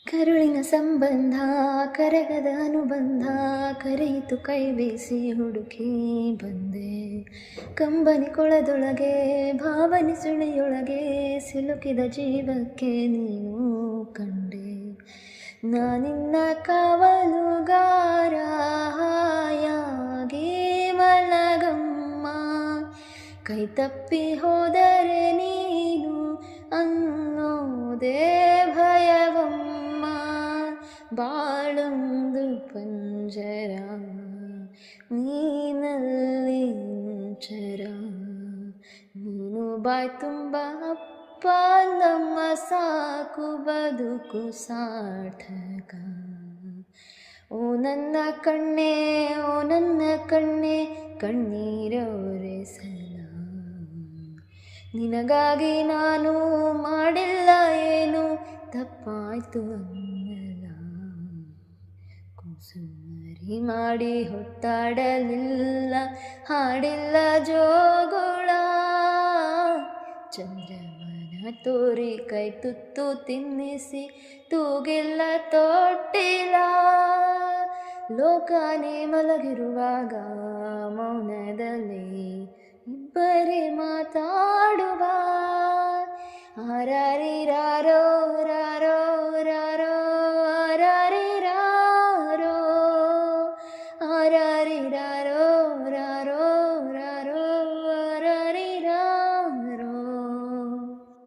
ಕರುಳಿನ ಸಂಬಂಧ ಕರಗದ ಅನುಬಂಧ ಕರೆಯಿತು ಕೈ ಬೀಸಿ ಹುಡುಕಿ ಬಂದೆ. ಕಂಬನಿ ಕೊಳದೊಳಗೆ ಭಾವನೆ ಸುಳಿಯೊಳಗೆ ಸಿಲುಕಿದ ಜೀವಕ್ಕೆ ನೀನು ಕಂಡೆ. ನಾನಿನ್ನ ಕಾವಲುಗಾರ ಹಾಯಾಗಿ ಮಲಗಮ್ಮ, ಕೈ ತಪ್ಪಿ ಹೋದರೆ ನೀನು ಅನ್ನೋದೇ ಭಯವಮ್ಮ. ಬಾಳೊಂದು ಪಂಜರ ನೀನಲ್ಲಿ ಚರ, ನೀನು ಬಾಯ್ ತುಂಬ ಅಪ್ಪ ನಮ್ಮ ಸಾಕು ಬದುಕು ಸಾರ್ಥಕ. ಓ ನನ್ನ ಕಣ್ಣೆ ಓ ನನ್ನ ಕಣ್ಣೆ ಕಣ್ಣೀರೊರೆಸಲ, ನಿನಗಾಗಿ ನಾನು ಮಾಡಿಲ್ಲ ಏನು ತಪ್ಪಾಯ್ತು ಅನ್ನಲ. ಕುಸುಮರಿ ಮಾಡಿ ಹೊತ್ತಾಡಲಿಲ್ಲ ಹಾಡಿಲ್ಲ ಜೋಗುಳ, ಚಂದ್ರಮನ ತೋರಿ ಕೈ ತುತ್ತು ತಿನ್ನಿಸಿ ತೂಗಿಲ್ಲ ತೊಟ್ಟಿಲ್ಲ. ಲೋಕನೇ ಮಲಗಿರುವಾಗ ಮೌನದಲ್ಲಿ ಇಬ್ಬರೇ ಮಾತಾಡುವ. ಆರಾರಿರಾರೋ